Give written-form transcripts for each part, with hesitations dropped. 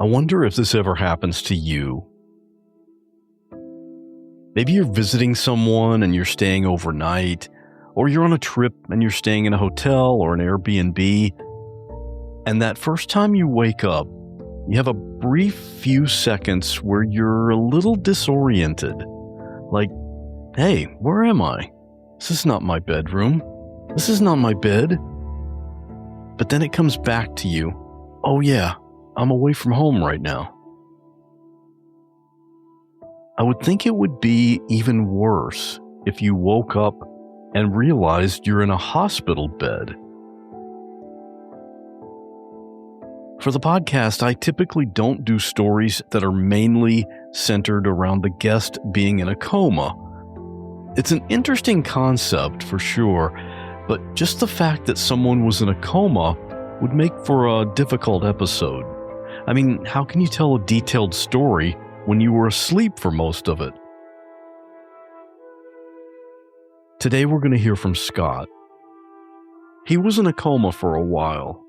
I wonder if this ever happens to you. Maybe you're visiting someone and you're staying overnight, or you're on a trip and you're staying in a hotel or an Airbnb, and that first time you wake up, you have a brief few seconds where you're a little disoriented. Like, hey, where am I? This is not my bedroom. This is not my bed. But then it comes back to you. Oh yeah, I'm away from home right now. I would think it would be even worse if you woke up and realized you're in a hospital bed. For the podcast, I typically don't do stories that are mainly centered around the guest being in a coma. It's an interesting concept for sure, but just the fact that someone was in a coma would make for a difficult episode. I mean, how can you tell a detailed story when you were asleep for most of it? Today we're going to hear from Scott. He was in a coma for a while,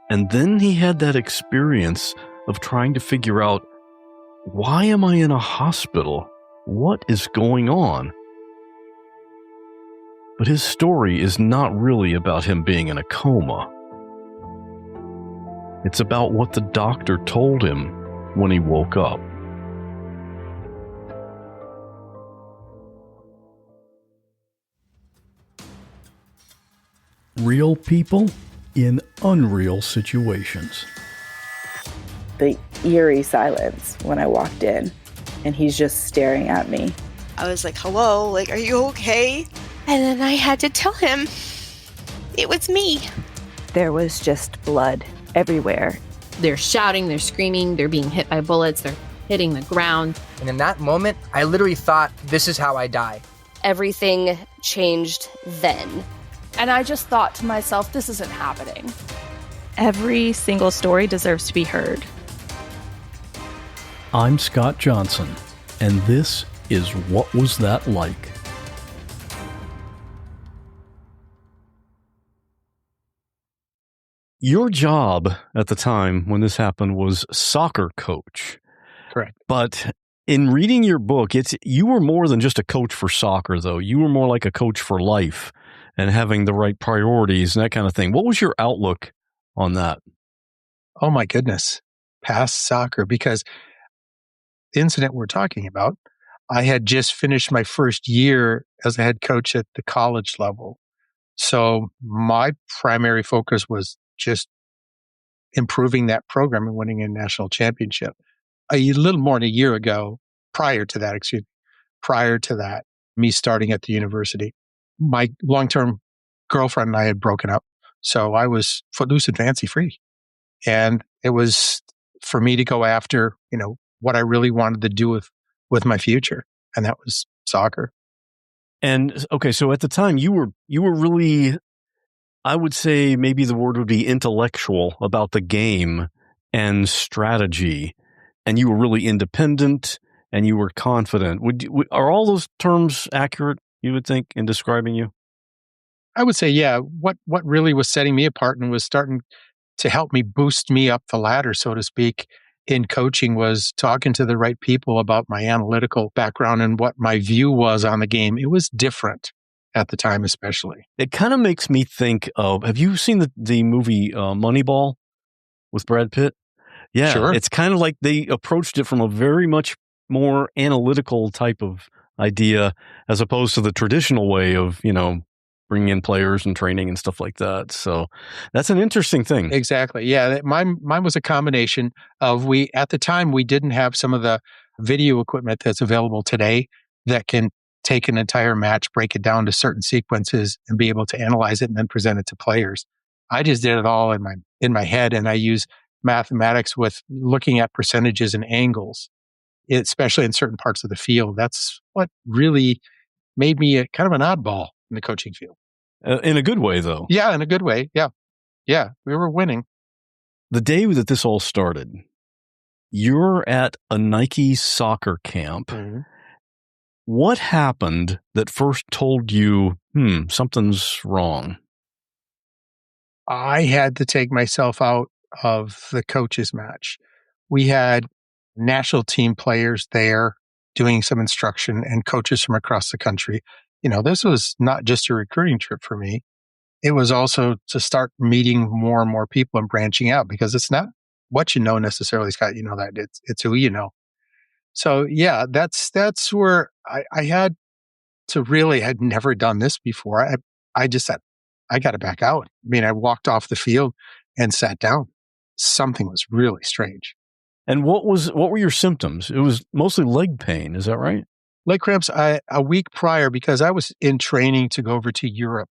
and then he had that experience of trying to figure out, why am I in a hospital? What is going on? But his story is not really about him being in a coma. It's about what the doctor told him when he woke up. Real people in unreal situations. The eerie silence when I walked in, and he's just staring at me. I was like, hello, like, are you okay? And then I had to tell him it was me. There was just blood everywhere. They're shouting, they're screaming, they're being hit by bullets, they're hitting the ground. And in that moment, I literally thought, this is how I die. Everything changed then. And I just thought to myself, this isn't happening. Every single story deserves to be heard. I'm Scott Johnson, and this is What Was That Like? Your job at the time when this happened was soccer coach. Correct. But in reading your book, you were more than just a coach for soccer, though. You were more like a coach for life and having the right priorities and that kind of thing. What was your outlook on that? Oh, my goodness. Past soccer, because the incident we're talking about, I had just finished my first year as a head coach at the college level. So my primary focus was just improving that program and winning a national championship. A little more than a year ago, prior to that, me starting at the university, my long-term girlfriend and I had broken up. So I was footloose and fancy free. And it was for me to go after, what I really wanted to do with my future. And that was soccer. And okay, so at the time you were really, I would say maybe the word would be intellectual about the game and strategy, and you were really independent and you were confident. Are all those terms accurate, you would think, in describing you? I would say, yeah. What really was setting me apart and was starting to help me boost me up the ladder, so to speak, in coaching was talking to the right people about my analytical background and what my view was on the game. It was different at the time, especially. It kind of makes me think of, have you seen the movie Moneyball with Brad Pitt? Yeah, sure. It's kind of like they approached it from a very much more analytical type of idea as opposed to the traditional way of, bringing in players and training and stuff like that. So that's an interesting thing. Exactly. Yeah. Mine was a combination of at the time, we didn't have some of the video equipment that's available today that can take an entire match, break it down to certain sequences and be able to analyze it and then present it to players. I just did it all in my head, and I use mathematics with looking at percentages and angles, especially in certain parts of the field. That's what really made me kind of an oddball in the coaching field. In a good way, though. Yeah, in a good way. Yeah. Yeah, we were winning. The day that this all started, you're at a Nike soccer camp. Mm-hmm. What happened that first told you, something's wrong? I had to take myself out of the coaches match. We had national team players there doing some instruction and coaches from across the country. This was not just a recruiting trip for me. It was also to start meeting more and more people and branching out, because it's not what you know necessarily, Scott. You know that it's who you know. So yeah, that's where I had to really had never done this before. I just said, I got to back out. I mean, I walked off the field and sat down. Something was really strange. And what were your symptoms? It was mostly leg pain. Is that right? Leg cramps. A week prior, because I was in training to go over to Europe,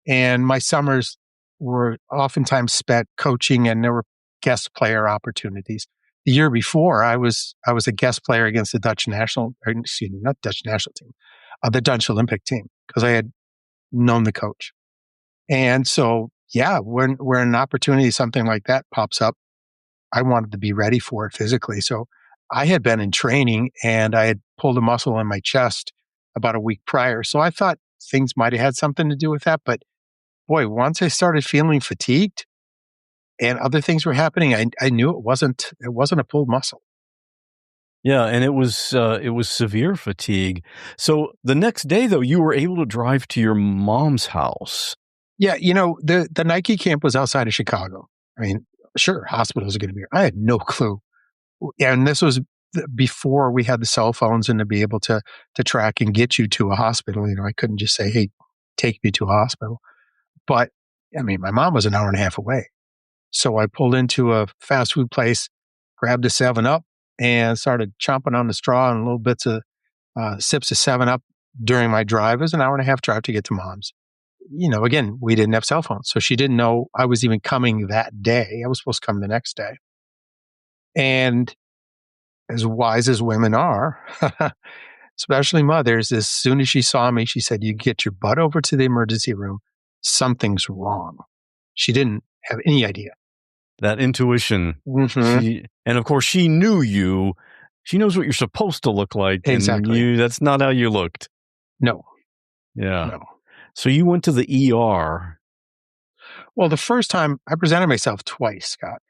and my summers were oftentimes spent coaching, and there were guest player opportunities. The year before, I was a guest player against the Dutch national, or excuse me, not Dutch national team, the Dutch Olympic team, because I had known the coach. And so, yeah, when an opportunity, something like that pops up, I wanted to be ready for it physically. So I had been in training, and I had pulled a muscle in my chest about a week prior. So I thought things might have had something to do with that. But boy, once I started feeling fatigued and other things were happening, I knew it wasn't a pulled muscle. Yeah, and it was severe fatigue. So the next day, though, you were able to drive to your mom's house. Yeah, the Nike camp was outside of Chicago. I mean, sure, hospitals are going to be here. I had no clue. And this was before we had the cell phones and to be able to track and get you to a hospital. I couldn't just say, hey, take me to a hospital. But I mean, my mom was an hour and a half away. So I pulled into a fast food place, grabbed a 7-Up, and started chomping on the straw and little bits of sips of 7-Up during my drive. It was an hour and a half drive to get to mom's. Again, we didn't have cell phones, so she didn't know I was even coming that day. I was supposed to come the next day. And as wise as women are, especially mothers, as soon as she saw me, she said, you get your butt over to the emergency room. Something's wrong. She didn't have any idea. That intuition. Mm-hmm. And of course, she knew you. She knows what you're supposed to look like. Exactly. And that's not how you looked. No. Yeah. No. So you went to the ER. Well, the first time I presented myself twice, Scott.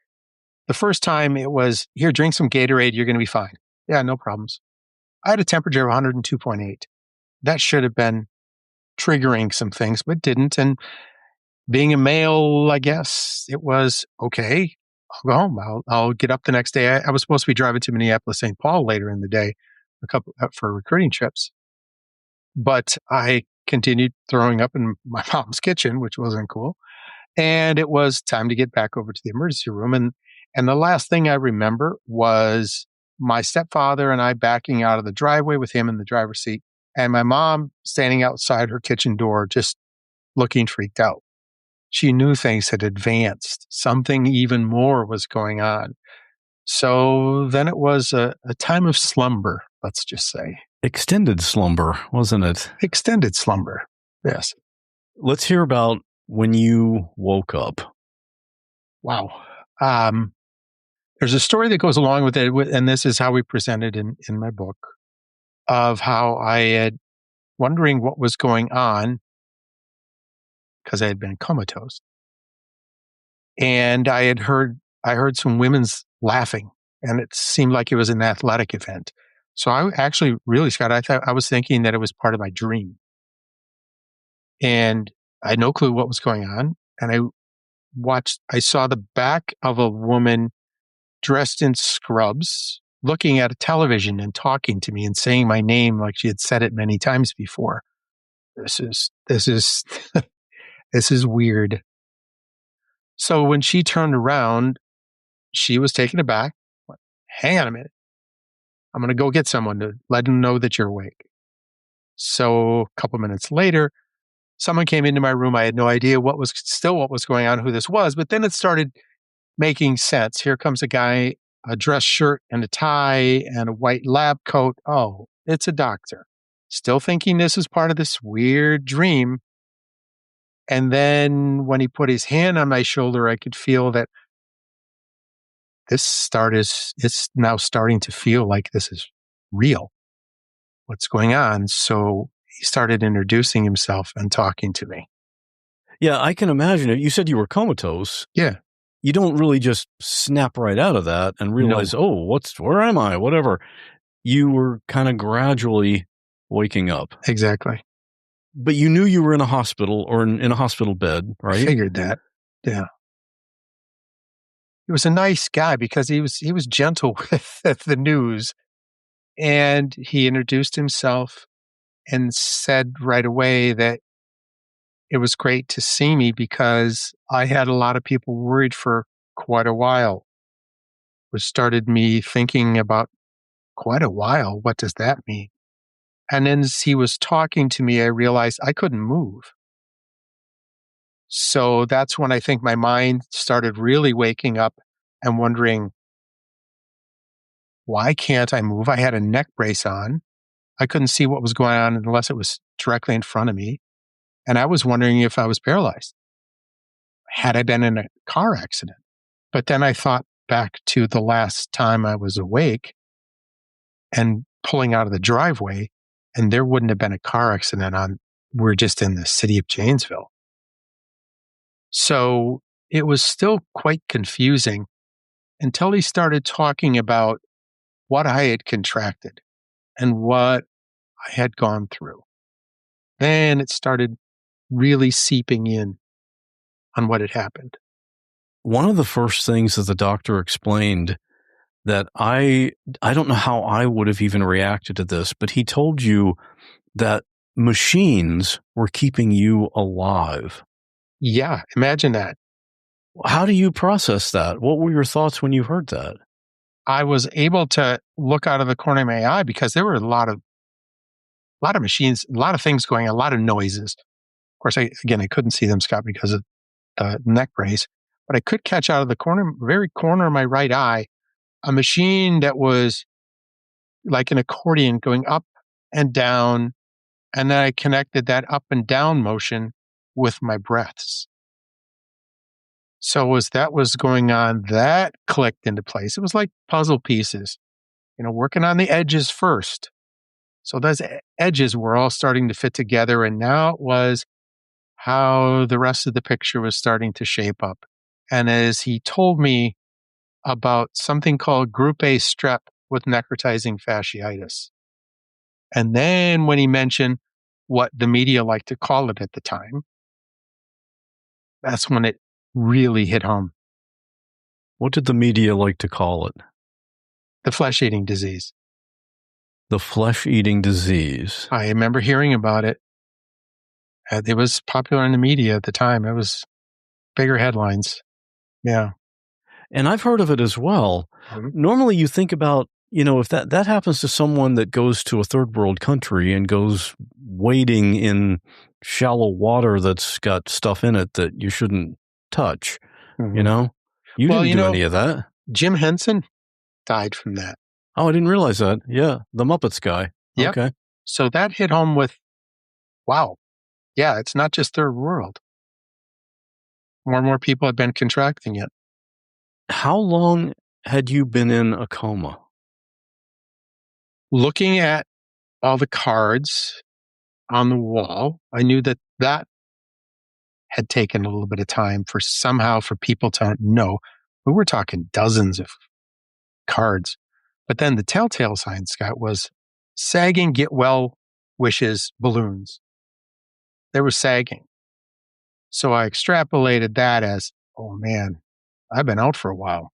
The first time it was, here, drink some Gatorade. You're going to be fine. Yeah, no problems. I had a temperature of 102.8. That should have been triggering some things, but didn't. And being a male, I guess it was okay. I'll go home. I'll get up the next day. I was supposed to be driving to Minneapolis, St. Paul later in the day, for recruiting trips. But I continued throwing up in my mom's kitchen, which wasn't cool. And it was time to get back over to the emergency room. And the last thing I remember was my stepfather and I backing out of the driveway with him in the driver's seat, and my mom standing outside her kitchen door, just looking freaked out. She knew things had advanced. Something even more was going on. So then it was a time of slumber, let's just say. Extended slumber, wasn't it? Extended slumber, yes. Let's hear about when you woke up. Wow. There's a story that goes along with it, and this is how we present it in my book, of how I had wondering what was going on because I had been comatose. And I heard some women's laughing, and it seemed like it was an athletic event. So I actually really, Scott, I was thinking that it was part of my dream. And I had no clue what was going on. And I saw the back of a woman dressed in scrubs, looking at a television and talking to me and saying my name like she had said it many times before. This is this is weird. So when she turned around, she was taken aback. Hang on a minute. I'm going to go get someone to let them know that you're awake. So a couple minutes later, someone came into my room. I had no idea what was going on, who this was, but then it started making sense. Here comes a guy, a dress shirt and a tie and a white lab coat. Oh, it's a doctor. Still thinking this is part of this weird dream. And then when he put his hand on my shoulder, I could feel that it's now starting to feel like this is real. What's going on? So he started introducing himself and talking to me. Yeah, I can imagine it. You said you were comatose. Yeah. you don't really just snap right out of that and realize, where am I? Whatever. You were kind of gradually waking up. Exactly. But you knew you were in a hospital or in a hospital bed, right? I figured that. Yeah. He was a nice guy because he was gentle with the news, and he introduced himself and said right away that it was great to see me because I had a lot of people worried for quite a while, which started me thinking about quite a while. What does that mean? And then as he was talking to me, I realized I couldn't move. So that's when I think my mind started really waking up and wondering, why can't I move? I had a neck brace on. I couldn't see what was going on unless it was directly in front of me. And I was wondering if I was paralyzed. Had I been in a car accident? But then I thought back to the last time I was awake and pulling out of the driveway, and there wouldn't have been a car accident on. We're just in the city of Janesville. So it was still quite confusing until he started talking about what I had contracted and what I had gone through. Then it started really seeping in on what had happened. One of the first things that the doctor explained that I don't know how I would have even reacted to this, but he told you that machines were keeping you alive. Yeah, imagine that. How do you process that? What were your thoughts when you heard that? I was able to look out of the corner of my eye because there were a lot of machines, a lot of things going, a lot of noises. Of course, I couldn't see them, Scott, because of the neck brace, but I could catch out of the very corner of my right eye, a machine that was like an accordion going up and down. And then I connected that up and down motion with my breaths. So as that was going on, that clicked into place. It was like puzzle pieces, working on the edges first. So those edges were all starting to fit together. And now it was how the rest of the picture was starting to shape up. And as he told me about something called Group A strep with necrotizing fasciitis. And then when he mentioned what the media liked to call it at the time, that's when it really hit home. What did the media like to call it? The flesh-eating disease. The flesh-eating disease. I remember hearing about it. It was popular in the media at the time. It was bigger headlines. Yeah. And I've heard of it as well. Mm-hmm. Normally you think about, if that happens to someone that goes to a third world country and goes wading in shallow water that's got stuff in it that you shouldn't touch, mm-hmm. You didn't do any of that. Jim Henson died from that. Oh, I didn't realize that. Yeah. The Muppets guy. Yep. Okay. So that hit home with, wow. Yeah, it's not just third world. More and more people have been contracting it. How long had you been in a coma? Looking at all the cards on the wall, I knew that had taken a little bit of time for people to know. We were talking dozens of cards. But then the telltale sign, Scott, was sagging get well wishes balloons. They were sagging. So I extrapolated that as, oh man, I've been out for a while.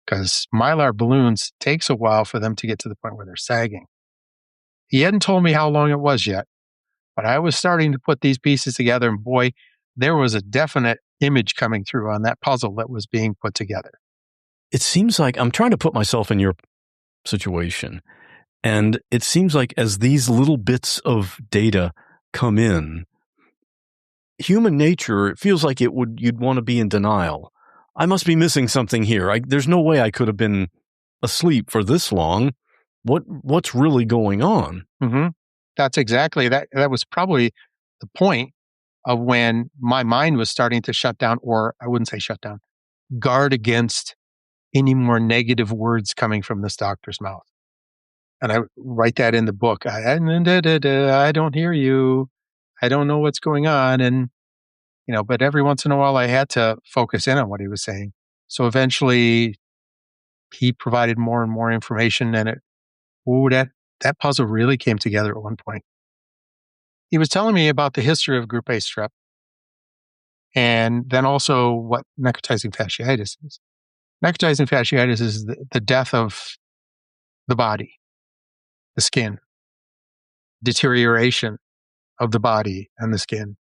Because Mylar balloons takes a while for them to get to the point where they're sagging. He hadn't told me how long it was yet, but I was starting to put these pieces together, and boy, there was a definite image coming through on that puzzle that was being put together. It seems like I'm trying to put myself in your situation, and it seems like as these little bits of data come in, human nature, it feels like you'd want to be in denial. I must be missing something here. There's no way I could have been asleep for this long. What's really going on? Mm-hmm. That's exactly that. That was probably the point of when my mind was starting to shut down, or I wouldn't say shut down, guard against any more negative words coming from this doctor's mouth. And I write that in the book. I don't hear you. I don't know what's going on. And But every once in a while I had to focus in on what he was saying. So eventually he provided more and more information, and that puzzle really came together at one point. He was telling me about the history of group A strep, and then also what necrotizing fasciitis is. Necrotizing fasciitis is the death of the body, the skin, deterioration of the body and the skin.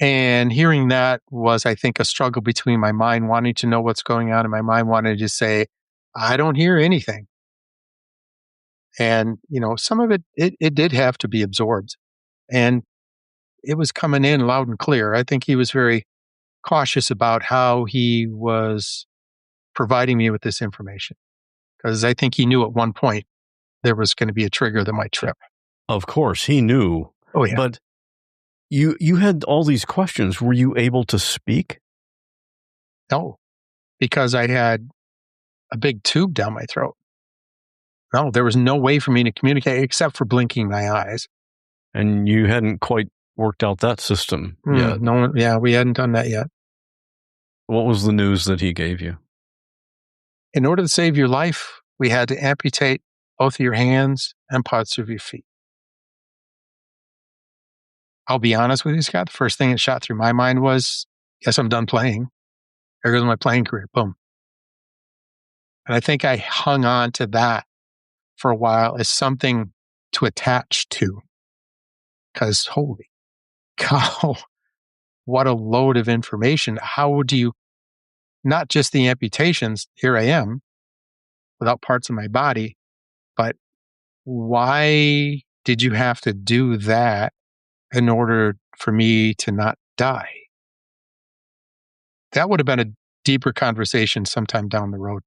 And hearing that was, I think, a struggle between my mind wanting to know what's going on and my mind wanting to just say, I don't hear anything. And, some of it did have to be absorbed. And it was coming in loud and clear. I think he was very cautious about how he was providing me with this information, because I think he knew at one point there was going to be a trigger that might trip. Of course, he knew. Oh, yeah. But you had all these questions. Were you able to speak? No, because I had a big tube down my throat. No, there was no way for me to communicate except for blinking my eyes. And you hadn't quite worked out that system yet. No, yeah, we hadn't done that yet. What was the news that he gave you? In order to save your life, we had to amputate both of your hands and parts of your feet. I'll be honest with you, Scott. The first thing that shot through my mind was, yes, I'm done playing. There goes my playing career. Boom. And I think I hung on to that for a while as something to attach to. Because holy cow, what a load of information. How would you, not just the amputations, here I am, without parts of my body, but why did you have to do that in order for me to not die? That would have been a deeper conversation sometime down the road.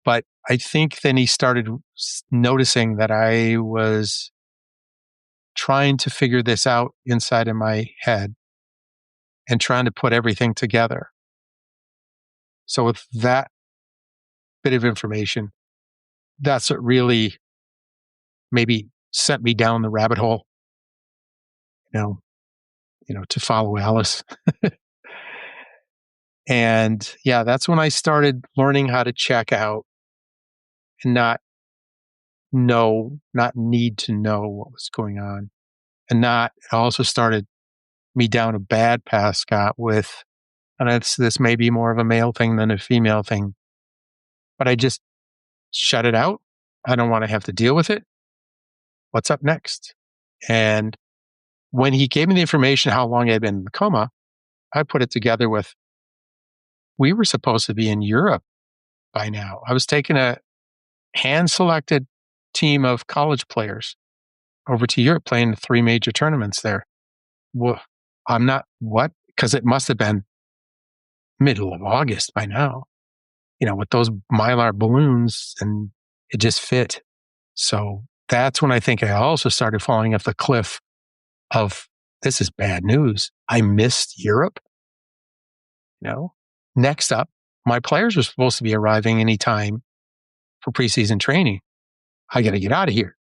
But I think then he started noticing that I was trying to figure this out inside of my head and trying to put everything together. So with that bit of information, that's what really maybe sent me down the rabbit hole, to follow Alice. And yeah, that's when I started learning how to check out and not need to know what was going on. And it also started me down a bad path, Scott, and this may be more of a male thing than a female thing, but I just shut it out. I don't want to have to deal with it. What's up next? And when he gave me the information how long I'd been in the coma, I put it together with, we were supposed to be in Europe by now. I was taking a hand-selected team of college players over to Europe, playing 3 major tournaments there. Well, I'm not, what? Because it must have been middle of August by now, with those Mylar balloons, and it just fit. So that's when I think I also started falling off the cliff of, this is bad news. I missed Europe. Next up, my players were supposed to be arriving anytime for preseason training. I got to get out of here.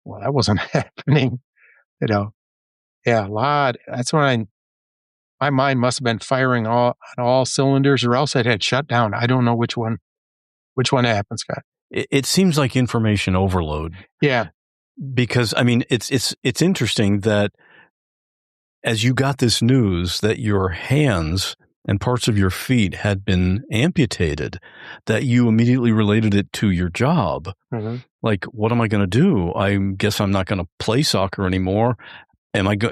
Well, that wasn't happening. Yeah, a lot. That's when my mind must have been firing on all cylinders, or else it had shut down. I don't know which one happened, Scott. It seems like information overload. Yeah. Because, it's interesting that as you got this news that your hands and parts of your feet had been amputated, that you immediately related it to your job. Mm-hmm. Like, what am I going to do? I guess I'm not going to play soccer anymore.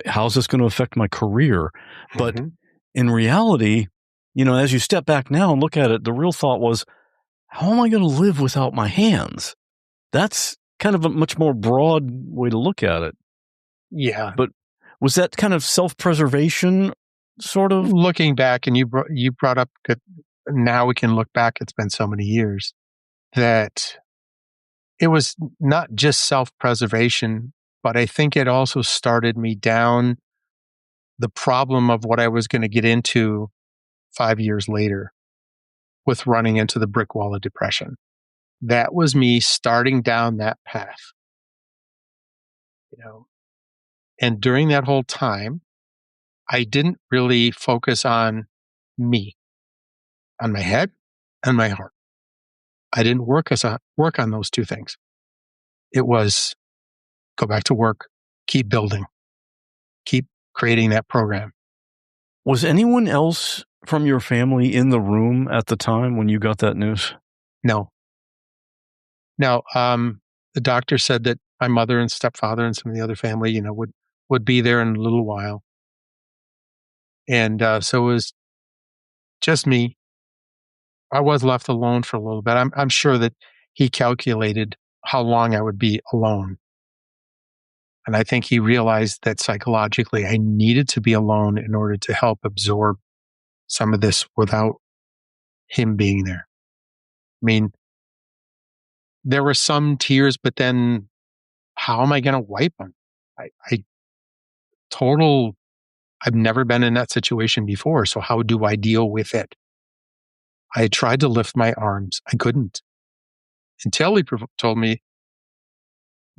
How's this going to affect my career? But in reality, as you step back now and look at it, the real thought was, how am I going to live without my hands? That's kind of a much more broad way to look at it. Yeah. But was that kind of self-preservation sort of? Looking back, and you brought up, now we can look back, it's been so many years, that it was not just self-preservation, but I think it also started me down the problem of what I was going to get into 5 years later with running into the brick wall of depression. That was me starting down that path. And during that whole time, I didn't really focus on me, on my head and my heart. I didn't work on those two things. It was go back to work, keep building, keep creating that program. Was anyone else from your family in the room at the time when you got that news? No. Now, the doctor said that my mother and stepfather and some of the other family, would be there in a little while. And so it was just me. I was left alone for a little bit. I'm sure that he calculated how long I would be alone. And I think he realized that psychologically I needed to be alone in order to help absorb some of this without him being there. I mean, there were some tears, but then how am I going to wipe them? I've never been in that situation before. So how do I deal with it? I tried to lift my arms. I couldn't. Until he told me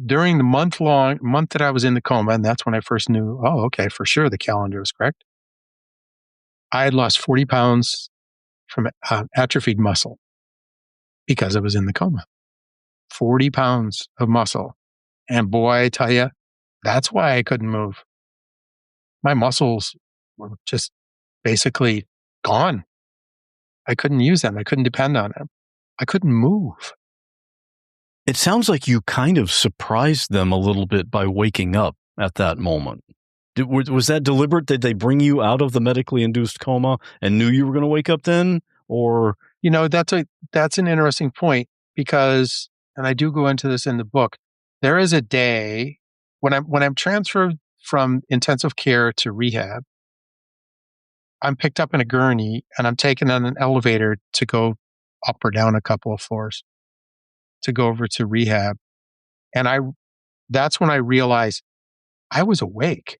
during the month that I was in the coma, and that's when I first knew, oh, okay, for sure the calendar was correct. I had lost 40 pounds from atrophied muscle because I was in the coma. 40 pounds of muscle. And boy, I tell you, that's why I couldn't move. My muscles were just basically gone. I couldn't use them. I couldn't depend on them. I couldn't move. It sounds like you kind of surprised them a little bit by waking up at that moment. Was that deliberate? Did they bring you out of the medically induced coma and knew you were going to wake up then? Or that's an interesting point because, and I do go into this in the book, there is a day when I'm transferred from intensive care to rehab. I'm picked up in a gurney and I'm taken on an elevator to go up or down a couple of floors to go over to rehab. And that's when I realized I was awake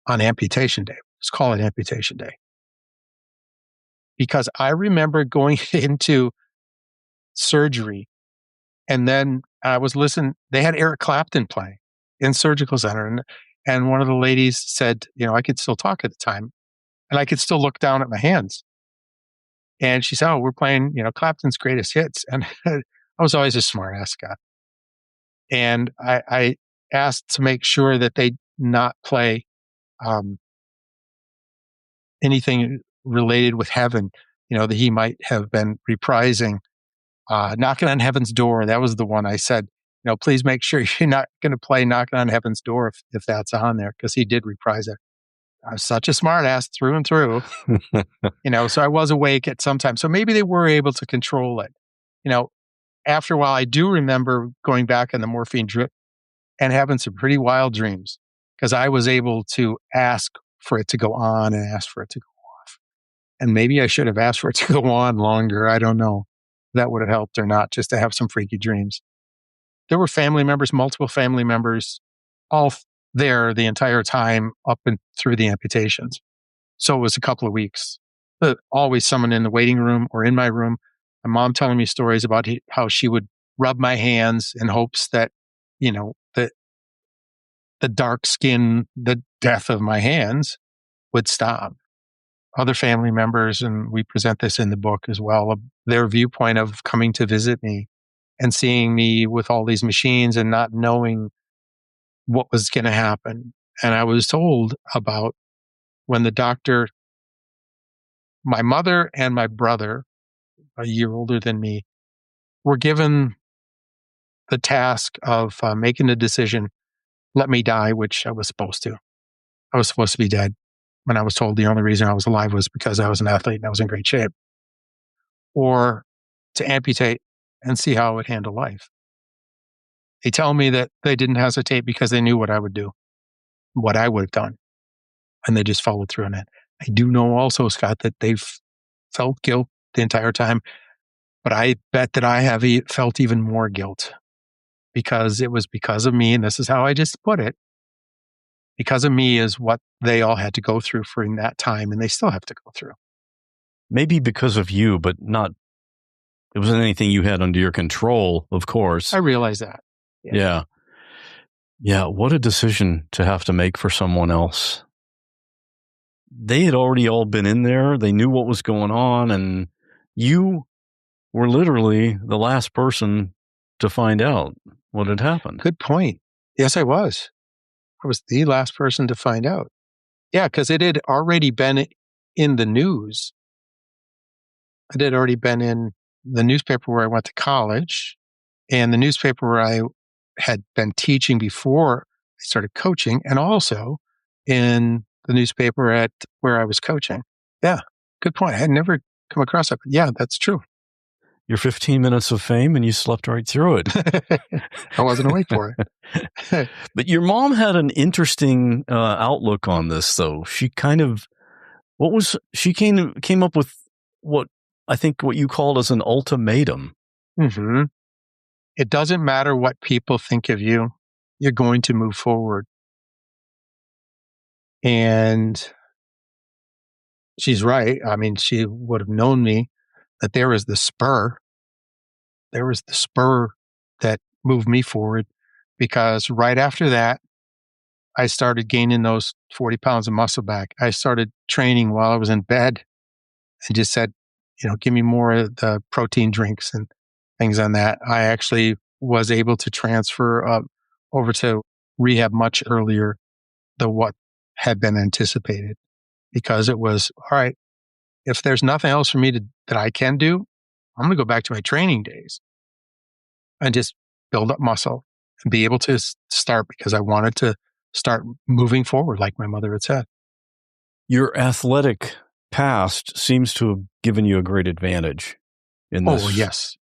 on amputation day. Let's call it amputation day. Because I remember going into surgery and then I was listening. They had Eric Clapton playing in surgical center. And one of the ladies said, I could still talk at the time and I could still look down at my hands. And she said, oh, we're playing, Clapton's greatest hits. And I was always a smart ass guy. And I asked to make sure that they not play anything related with heaven, that he might have been reprising Knocking on Heaven's Door. That was the one I said, please make sure you're not going to play Knocking on Heaven's Door if that's on there, because he did reprise it. I was such a smart ass through and through, so I was awake at some time. So maybe they were able to control it. After a while, I do remember going back on the morphine drip and having some pretty wild dreams because I was able to ask for it to go on and ask for it to go off. And maybe I should have asked for it to go on longer. I don't know if that would have helped or not, just to have some freaky dreams. There were family members, multiple family members, all there the entire time up and through the amputations. So it was a couple of weeks. But always someone in the waiting room or in my room. My mom telling me stories about how she would rub my hands in hopes that, the dark skin, the death of my hands would stop. Other family members, and we present this in the book as well, their viewpoint of coming to visit me and seeing me with all these machines and not knowing what was going to happen. And I was told about when the doctor, my mother and my brother, a year older than me, were given the task of making the decision, let me die, which I was supposed to. I was supposed to be dead when I was told the only reason I was alive was because I was an athlete and I was in great shape. Or to amputate and see how I would handle life. They tell me that they didn't hesitate because they knew what I would do, what I would have done. And they just followed through on it. I do know also, Scott, that they've felt guilt the entire time, but I bet that I have felt even more guilt because it was because of me. And this is how I just put it. Because of me is what they all had to go through for in that time. And they still have to go through. Maybe because of you, but not, it wasn't anything you had under your control, of course. I realize that. Yeah. Yeah. What a decision to have to make for someone else. they had already all been in there. They knew what was going on, and you were literally the last person to find out what had happened. Good point. Yes, I was. I was the last person to find out. Yeah, because it had already been in the news. It had already been in the newspaper where I went to college and the newspaper where I had been teaching before I started coaching, and also in the newspaper at where I was coaching. Yeah, good point. I had never come across it. But yeah, that's true. Your 15 minutes of fame, and you slept right through it. I wasn't awake for it. But your mom had an interesting outlook on this, though. She kind of, she came up with what I think what you called as an ultimatum. Mm-hmm. It doesn't matter what people think of you. You're going to move forward. And she's right. I mean, she would have known me that there was the spur. There was the spur that moved me forward, because right after that, I started gaining those 40 pounds of muscle back. I started training while I was in bed and just said, give me more of the protein drinks and things on that. I actually was able to transfer over to rehab much earlier than what had been anticipated, because it was, all right, if there's nothing else for me that I can do, I'm going to go back to my training days and just build up muscle and be able to start, because I wanted to start moving forward, like my mother had said. Your athletic past seems to have given you a great advantage in this. Oh, yes.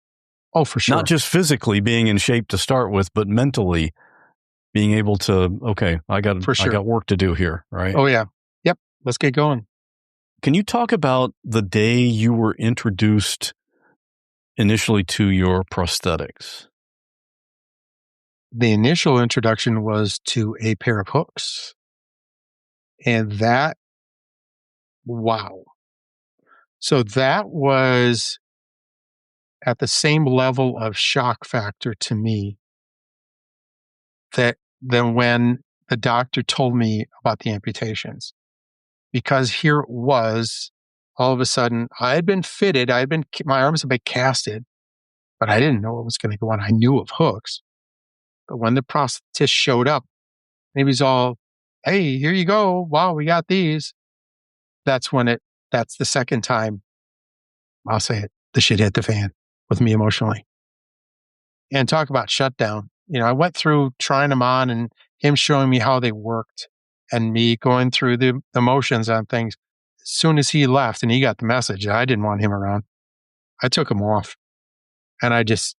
Oh, for sure. Not just physically being in shape to start with, but mentally being able to, okay, I got work to do here, right? Oh, yeah. Yep. Let's get going. Can you talk about the day you were introduced initially to your prosthetics? The initial introduction was to a pair of hooks. And that, wow. So that was at the same level of shock factor to me than when the doctor told me about the amputations. Because here it was, all of a sudden, I had been fitted, my arms had been casted, but I didn't know what was going to go on. I knew of hooks. But when the prosthetist showed up, he was all, hey, here you go. Wow, we got these. That's the second time, I'll say it, the shit hit the fan with me emotionally. And talk about shutdown. I went through trying them on and him showing me how they worked and me going through the motions on things. As soon as he left and he got the message, I didn't want him around. I took him off. And I just,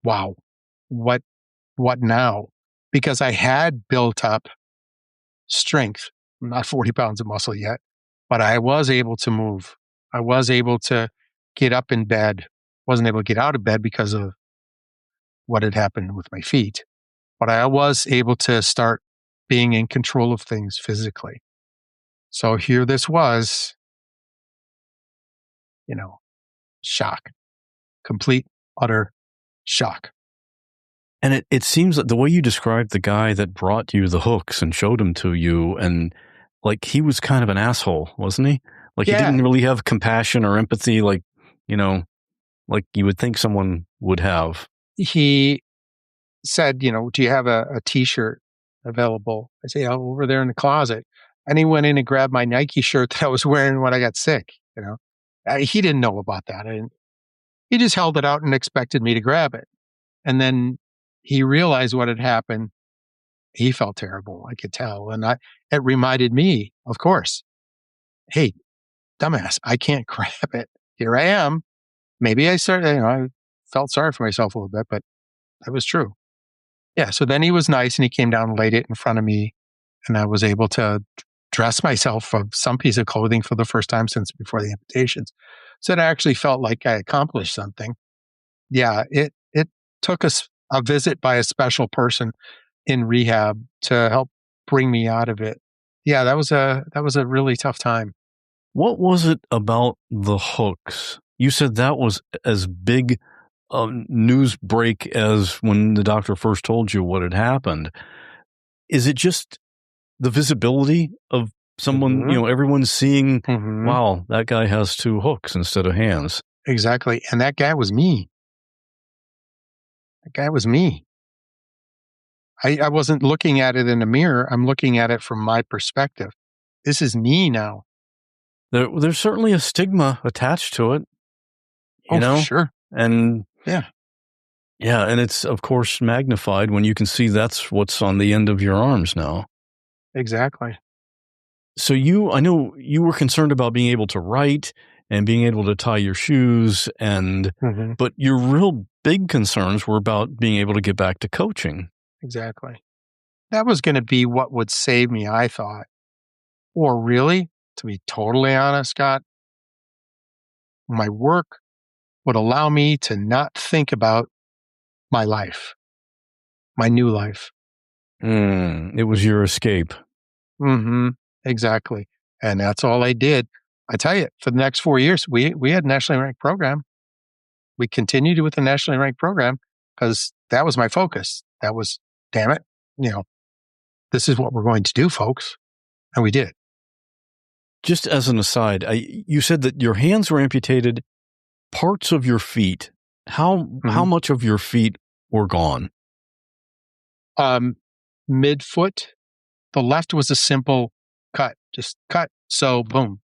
wow, what now? Because I had built up strength, not 40 pounds of muscle yet, but I was able to move. I was able to get up in bed. Wasn't able to get out of bed because of what had happened with my feet, but I was able to start being in control of things physically. So here this was, shock, complete, utter shock. And it seems that the way you described the guy that brought you the hooks and showed them to you, and like he was kind of an asshole, wasn't he? Like he didn't really have compassion or empathy, like you would think someone would have. He said, do you have a t-shirt available? I say, over there in the closet. And he went in and grabbed my Nike shirt that I was wearing when I got sick. He didn't know about that. He just held it out and expected me to grab it. And then he realized what had happened. He felt terrible, I could tell. And it reminded me, of course, hey, dumbass, I can't grab it. Here I am. Maybe I felt sorry for myself a little bit, but that was true. Yeah. So then he was nice and he came down and laid it in front of me, and I was able to dress myself of some piece of clothing for the first time since before the amputations. So it actually felt like I accomplished something. Yeah. It took a visit by a special person in rehab to help bring me out of it. Yeah. That was a really tough time. What was it about the hooks? You said that was as big a news break as when the doctor first told you what had happened. Is it just the visibility of Someone, Mhm. everyone's seeing, Mhm. wow, that guy has 2 hooks instead of hands. Exactly. And that guy was me. That guy was me. I wasn't looking at it in a mirror. I'm looking at it from my perspective. This is me now. There's certainly a stigma attached to it, Oh, for sure. And Yeah. yeah, and it's of course magnified when you can see that's what's on the end of your arms now. Exactly. So I know you were concerned about being able to write and being able to tie your shoes Mhm. but your real big concerns were about being able to get back to coaching. Exactly. That was going to be what would save me, I thought. Or really, to be totally honest, Scott, my work would allow me to not think about my life, my new life. It was your escape. Mm-hmm. Exactly. And that's all I did. I tell you, for the next 4 years, we had a nationally ranked program. We continued with the nationally ranked program because that was my focus. That was, damn it, this is what we're going to do, folks. And we did. Just as an aside, you said that your hands were amputated, parts of your feet. How much of your feet were gone? Midfoot. The left was a simple cut, just cut. So boom.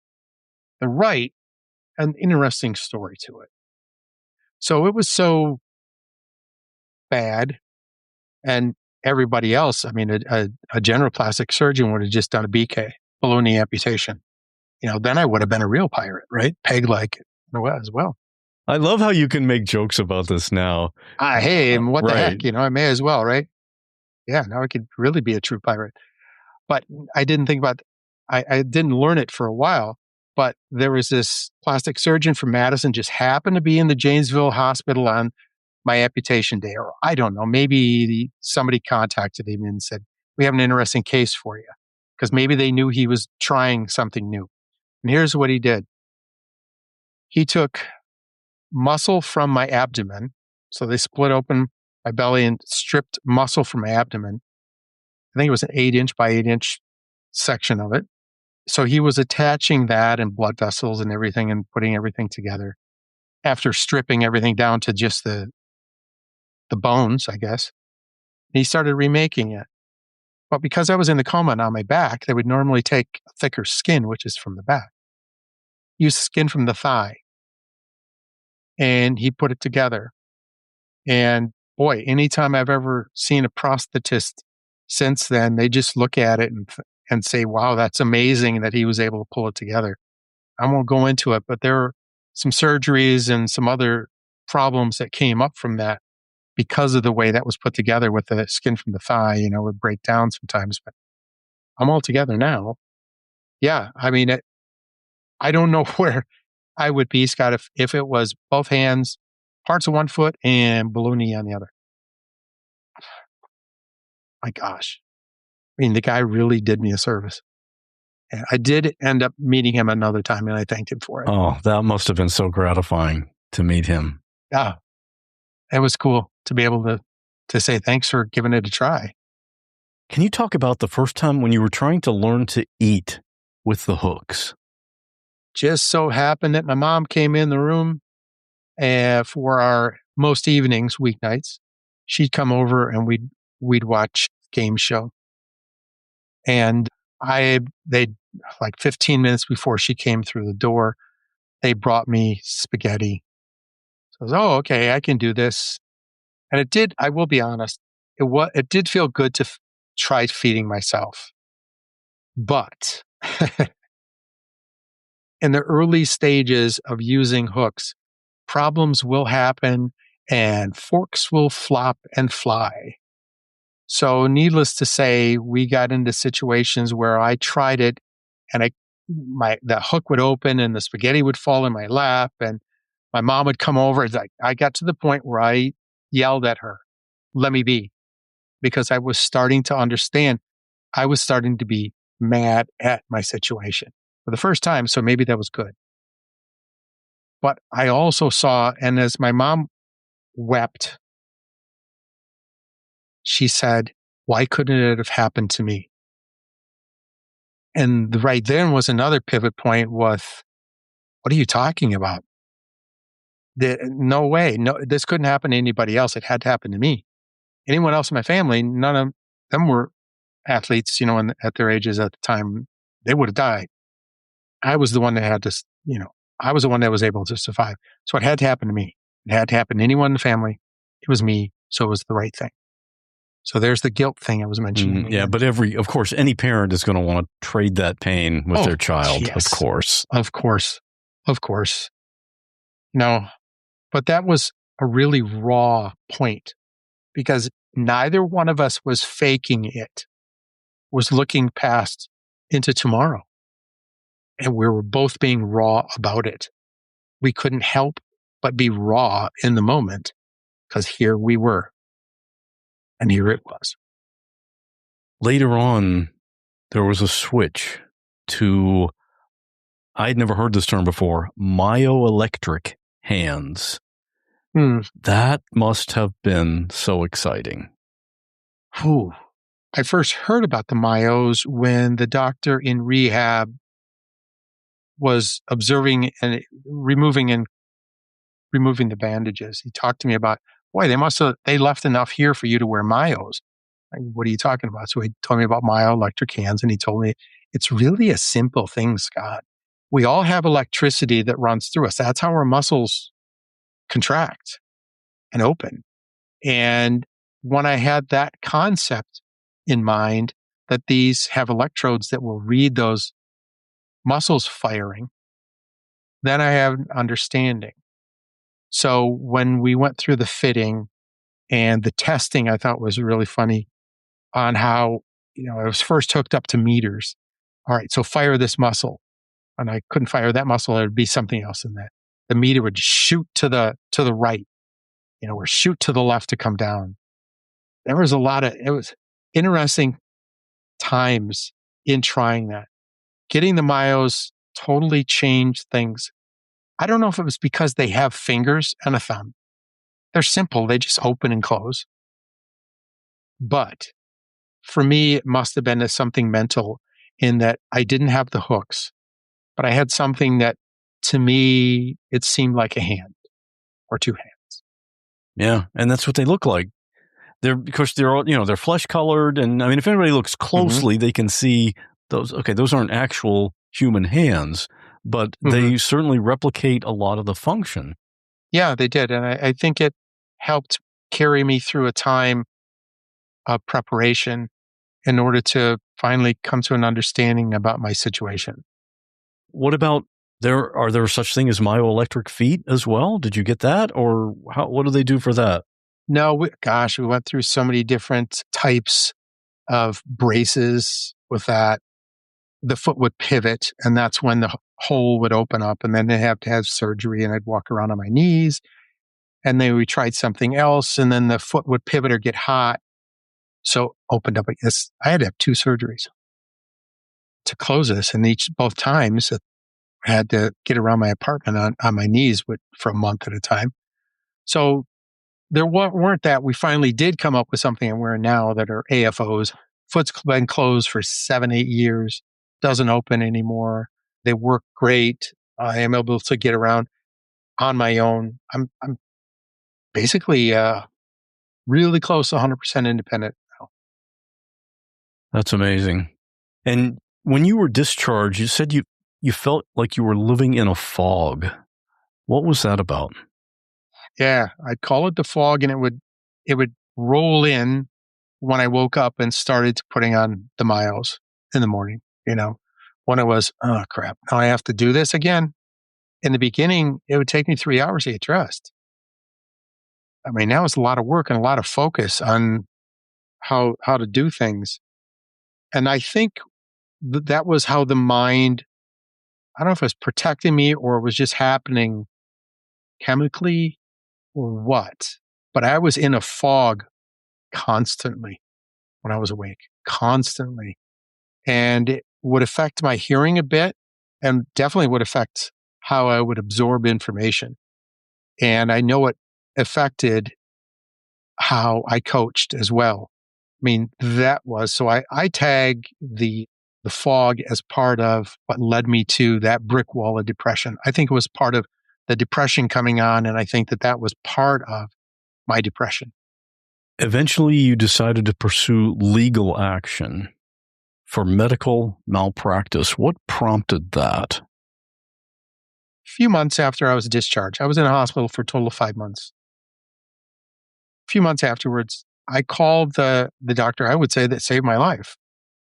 The right, an interesting story to it. So it was so bad, and everybody else, I mean, a general plastic surgeon would have just done a BK, balloon knee amputation. Then I would have been a real pirate, right? Peg like as well. I love how you can make jokes about this now. Hey, and what the right. heck? I may as well, right? Yeah, now I could really be a true pirate. But I didn't think about, I didn't learn it for a while, but there was this plastic surgeon from Madison just happened to be in the Janesville hospital on my amputation day, or I don't know, maybe somebody contacted him and said, we have an interesting case for you, because maybe they knew he was trying something new. And here's what he did. He took muscle from my abdomen. So they split open my belly and stripped muscle from my abdomen. I think it was an 8-inch by 8-inch section of it. So he was attaching that and blood vessels and everything and putting everything together after stripping everything down to just the bones, I guess. He started remaking it. But because I was in the coma and on my back, they would normally take a thicker skin, which is from the back. Use skin from the thigh. And he put it together. And boy, anytime I've ever seen a prosthetist since then, they just look at it and say, wow, that's amazing that he was able to pull it together. I won't go into it, but there are some surgeries and some other problems that came up from that because of the way that was put together with the skin from the thigh, would break down sometimes, but I'm all together now. Yeah. I mean, I don't know where I would be, Scott, if it was both hands, parts of one foot and balloon knee on the other. My gosh. I mean, the guy really did me a service. And I did end up meeting him another time, and I thanked him for it. Oh, that must have been so gratifying to meet him. Yeah. It was cool to be able to say thanks for giving it a try. Can you talk about the first time when you were trying to learn to eat with the hooks? Just so happened that my mom came in the room for our most evenings, weeknights. She'd come over and we'd watch game show. And they like 15 minutes before she came through the door, they brought me spaghetti. So I was, oh, okay, I can do this. And it did, I will be honest, it did feel good to try feeding myself. But in the early stages of using hooks, problems will happen and forks will flop and fly. So needless to say, we got into situations where I tried it and the hook would open and the spaghetti would fall in my lap and my mom would come over. It's like, I got to the point where I yelled at her, let me be, because I was starting to understand. I was starting to be mad at my situation for the first time. So maybe that was good. But I also saw, and as my mom wept, she said, why couldn't it have happened to me? And right then was another pivot point with, what are you talking about? No way. No, this couldn't happen to anybody else. It had to happen to me. Anyone else in my family, none of them were athletes, at their ages at the time, they would have died. I was the one that had to, I was the one that was able to survive. So it had to happen to me. It had to happen to anyone in the family. It was me. So it was the right thing. So there's the guilt thing I was mentioning. Yeah, but of course, any parent is going to want to trade that pain with their child, yes. Of course. Of course. But that was a really raw point because neither one of us was faking it, was looking past into tomorrow. And we were both being raw about it. We couldn't help but be raw in the moment because here we were. And here it was. Later on, there was a switch to, I'd never heard this term before, myoelectric hands. That must have been so exciting. I first heard about the myos when the doctor in rehab was observing and removing the bandages. He talked to me about, boy, they left enough here for you to wear myos. Like, what are you talking about? So he told me about myoelectric hands, and he told me it's really a simple thing, Scott. We all have electricity that runs through us. That's how our muscles contract and open. And when I had that concept in mind, that these have electrodes that will read those muscles firing, then I have an understanding. So when we went through the fitting and the testing, I thought was really funny on how, I was first hooked up to meters. All right, so fire this muscle. And I couldn't fire that muscle. There'd be something else in that. The meter would shoot to the right, or shoot to the left to come down. It was interesting times in trying that. Getting the myos totally changed things. I don't know if it was because they have fingers and a thumb. They're simple. They just open and close. But for me, it must have been something mental in that I didn't have the hooks, but I had something that, to me, it seemed like a hand or two hands. Yeah, and that's what they look like. Because they're all, they're flesh colored, and I mean, if anybody looks closely, they can see those. Okay, those aren't actual human hands, but they certainly replicate a lot of the function. Yeah, they did, and I think it helped carry me through a time of preparation in order to finally come to an understanding about my situation. What about are there such thing as myoelectric feet as well? Did you get that, or what do they do for that? No, we went through so many different types of braces with that. The foot would pivot, and that's when the hole would open up, and then they'd have to have surgery, and I'd walk around on my knees, and then we tried something else, and then the foot would pivot or get hot. So opened up like this. I had to have 2 surgeries to close this, and both times I had to get around my apartment on my knees for a month at a time. So there weren't that. We finally did come up with something I'm wearing now that are AFOs. Foot's been closed for 7-8 years. Doesn't open anymore. They work great. I am able to get around on my own. I'm basically really close to 100% independent now. That's amazing. And when you were discharged, you said you felt like you were living in a fog. What was that about? Yeah, I'd call it the fog, and it would roll in when I woke up and started putting on the myos in the morning. When it was, oh crap, now I have to do this again. In the beginning, it would take me 3 hours to get dressed. I mean, now it's a lot of work and a lot of focus on how to do things. And I think that was how the mind, I don't know if it was protecting me or it was just happening chemically or what, but I was in a fog constantly when I was awake, constantly. And it would affect my hearing a bit and definitely would affect how I would absorb information. And I know it affected how I coached as well. I mean, so I tag the the fog as part of what led me to that brick wall of depression. I think it was part of the depression coming on, and I think that was part of my depression. Eventually, you decided to pursue legal action for medical malpractice. What prompted that? A few months after I was discharged, I was in a hospital for a total of 5 months. A few months afterwards, I called the doctor, I would say, that saved my life.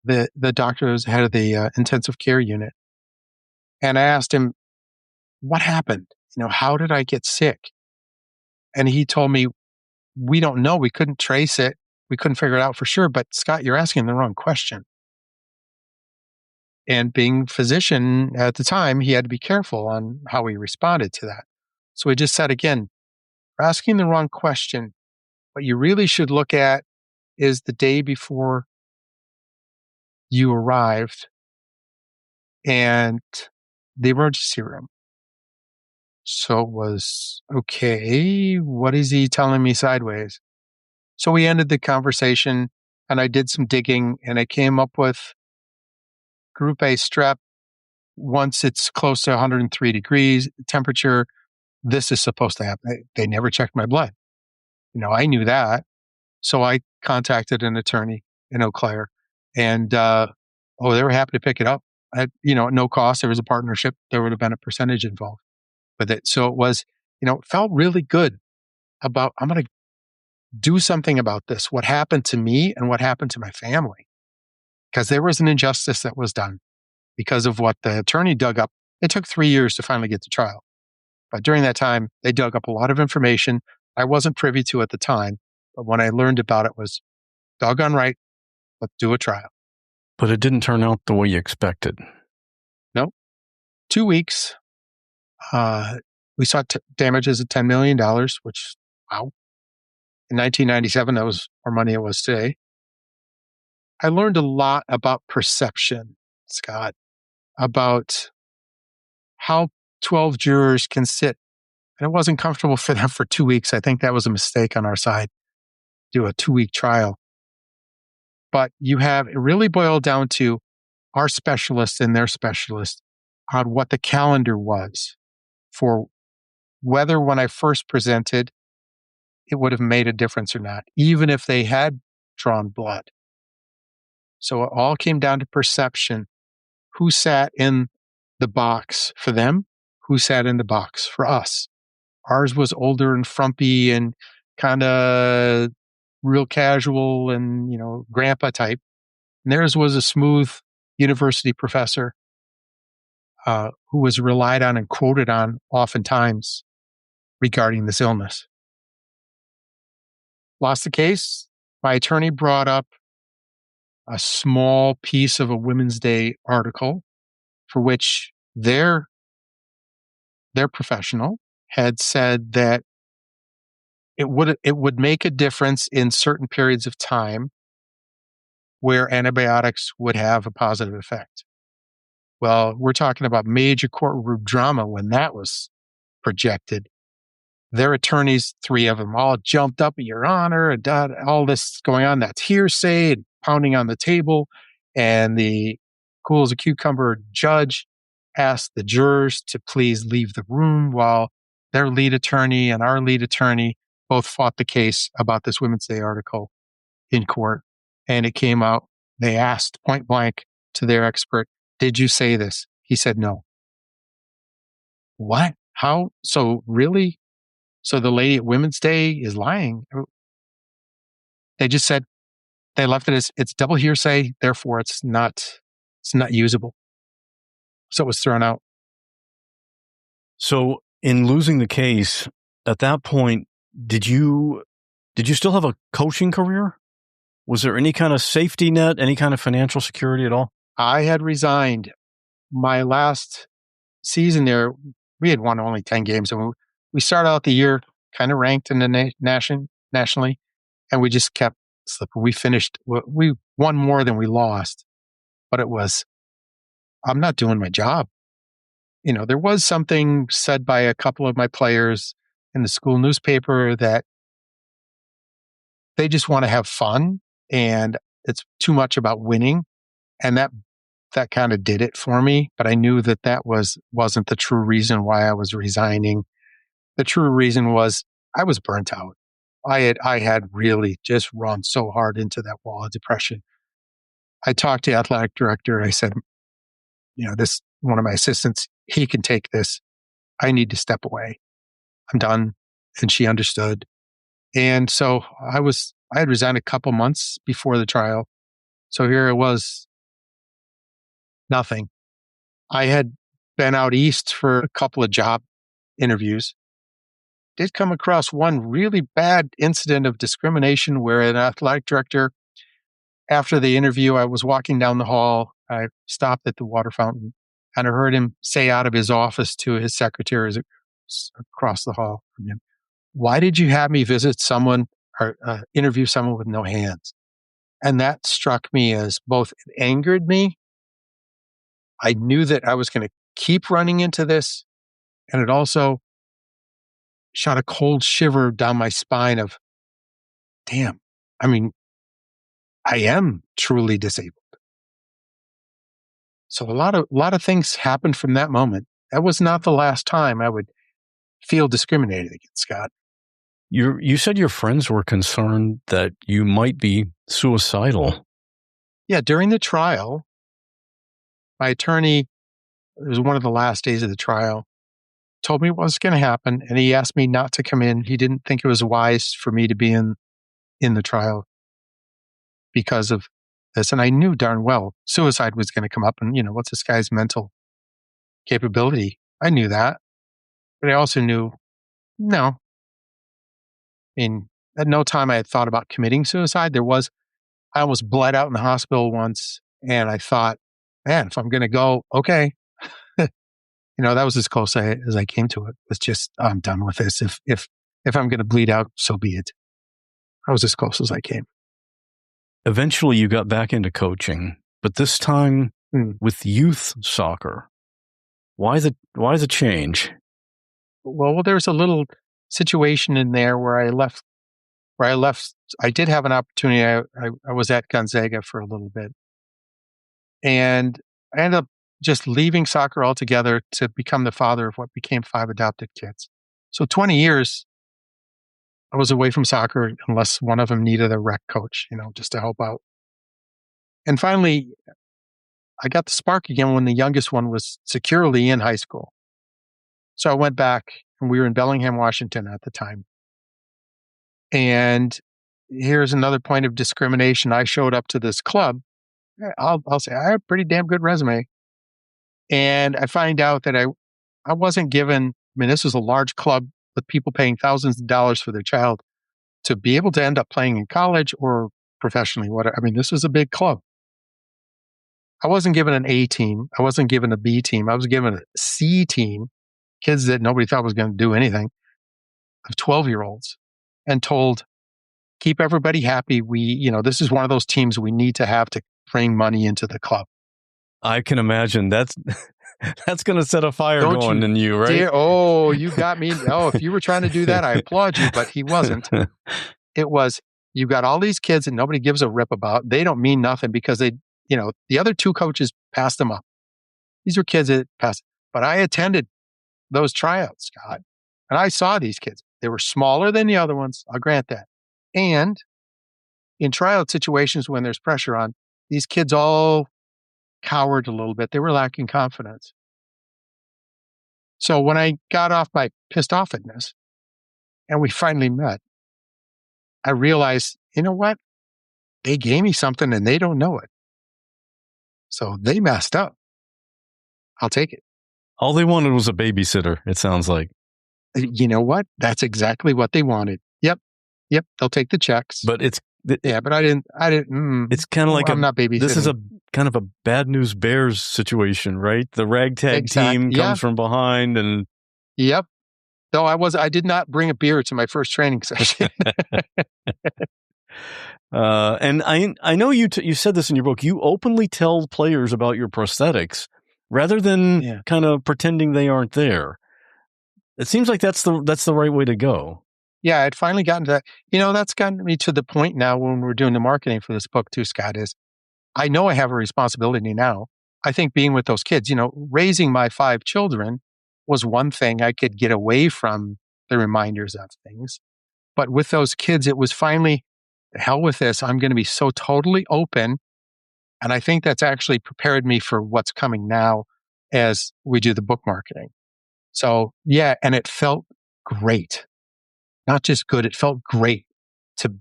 The doctor was head of the intensive care unit. And I asked him, what happened? How did I get sick? And he told me, we don't know. We couldn't trace it. We couldn't figure it out for sure. But Scott, you're asking the wrong question. And being a physician at the time, he had to be careful on how he responded to that. So he just said, again, you're asking the wrong question. What you really should look at is the day before you arrived and the emergency room. So it was, okay, what is he telling me sideways? So we ended the conversation and I did some digging and I came up with group A strep. Once it's close to 103 degrees temperature, this is supposed to happen. They never checked my blood. I knew that. So I contacted an attorney in Eau Claire and, they were happy to pick it up at no cost. There was a partnership. There would have been a percentage involved with it. So it was, it felt really good about, I'm going to do something about this. What happened to me and what happened to my family? Because there was an injustice that was done because of what the attorney dug up. It took 3 years to finally get to trial. But during that time, they dug up a lot of information I wasn't privy to at the time. But when I learned about it was doggone right. Let's do a trial. But it didn't turn out the way you expected. No. 2 weeks. We saw damages of $10 million, which, wow. In 1997, that was more money it was today. I learned a lot about perception, Scott, about how 12 jurors can sit. And it wasn't comfortable for them for 2 weeks. I think that was a mistake on our side, do a 2-week trial. But it really boiled down to our specialists and their specialists on what the calendar was for whether when I first presented, it would have made a difference or not, even if they had drawn blood. So it all came down to perception. Who sat in the box for them? Who sat in the box for us? Ours was older and frumpy and kind of real casual and, grandpa type. And theirs was a smooth university professor who was relied on and quoted on oftentimes regarding this illness. Lost the case. My attorney brought up a small piece of a Women's Day article for which their professional had said that it would make a difference in certain periods of time where antibiotics would have a positive effect. Well, we're talking about major courtroom drama when that was projected. Their attorneys, 3 of them, all jumped up, Your Honor, and all this going on. That's hearsay, and pounding on the table. And the cool as a cucumber judge asked the jurors to please leave the room while their lead attorney and our lead attorney both fought the case about this Women's Day article in court. And it came out, they asked point blank to their expert, did you say this? He said no. What? How? So really? So the lady at Women's Day is lying. They just said, they left it as it's double hearsay, therefore it's not usable. So it was thrown out. So in losing the case, at that point, did you still have a coaching career? Was there any kind of safety net, any kind of financial security at all? I had resigned. My last season there, we had won only 10 games. And we started out the year kind of ranked in the nationally, and we just kept slipping. We won more than we lost, but it was, I'm not doing my job. There was something said by a couple of my players in the school newspaper that they just want to have fun and it's too much about winning. And that that kind of did it for me, but I knew that wasn't the true reason why I was resigning. The true reason was I was burnt out. I had really just run so hard into that wall of depression. I talked to the athletic director. I said, this one of my assistants, he can take this. I need to step away. I'm done. And she understood. And so I had resigned a couple months before the trial. So here it was, nothing. I had been out east for a couple of job interviews. Did come across one really bad incident of discrimination where an athletic director, after the interview, I was walking down the hall. I stopped at the water fountain and I heard him say out of his office to his secretaries across the hall from him, "Why did you have me visit someone or interview someone with no hands?" And that struck me as both it angered me. I knew that I was going to keep running into this. And it also shot a cold shiver down my spine of, damn, I mean, I am truly disabled. So a lot of things happened from that moment. That was not the last time I would feel discriminated against, Scott. You said your friends were concerned that you might be suicidal. Yeah, during the trial, my attorney, it was one of the last days of the trial, told me what was going to happen, and he asked me not to come in. He didn't think it was wise for me to be in the trial because of this. And I knew darn well suicide was going to come up. And, what's this guy's mental capability? I knew that. But I also knew, no. At no time I had thought about committing suicide. I almost bled out in the hospital once, and I thought, man, if I'm going to go, okay. That was as close as I came to it. It was just, I'm done with this. If I'm going to bleed out, so be it. I was as close as I came. Eventually, you got back into coaching, but this time with youth soccer. Why the change? Well, there's a little situation in there where I left. I did have an opportunity. I was at Gonzaga for a little bit, and I ended up just leaving soccer altogether to become the father of what became 5 adopted kids. So 20 years, I was away from soccer unless one of them needed a rec coach, just to help out. And finally, I got the spark again when the youngest one was securely in high school. So I went back, and we were in Bellingham, Washington at the time. And here's another point of discrimination. I showed up to this club. I'll say I have a pretty damn good resume. And I find out that I wasn't given, this was a large club with people paying thousands of dollars for their child to be able to end up playing in college or professionally. This was a big club. I wasn't given an A team. I wasn't given a B team. I was given a C team, kids that nobody thought was going to do anything, of 12-year-olds, and told, keep everybody happy. This is one of those teams we need to have to bring money into the club. I can imagine that's going to set a fire going in you, right? You got me. If you were trying to do that, I applaud you, but he wasn't. It was, you got all these kids that nobody gives a rip about. They don't mean nothing because the other 2 coaches passed them up. These were kids that passed. But I attended those tryouts, Scott, and I saw these kids. They were smaller than the other ones. I'll grant that. And in tryout situations when there's pressure on, these kids all cowered a little bit. They were lacking confidence. So when I got off my pissed offedness and we finally met, I realized, you know what? They gave me something and they don't know it. So they messed up. I'll take it. All they wanted was a babysitter, it sounds like. You know what? That's exactly what they wanted. Yep. They'll take the checks. But but I didn't. It's kind of like I'm not babysitting. This is a kind of a bad news bears situation, right? The ragtag team comes from behind, and yep. Though I did not bring a beer to my first training session. And I know you said this in your book. You openly tell players about your prosthetics rather than kind of pretending they aren't there. It seems like that's the right way to go. Yeah, I'd finally gotten to that. That's gotten me to the point now when we're doing the marketing for this book too, Scott, is I know I have a responsibility now I think being with those kids, raising my 5 children was one thing I could get away from the reminders of things. But with those kids, it was finally, the hell with this. I'm going to be so totally open. And I think that's actually prepared me for what's coming now as we do the book marketing. So yeah, and it felt great. Not just good, it felt great to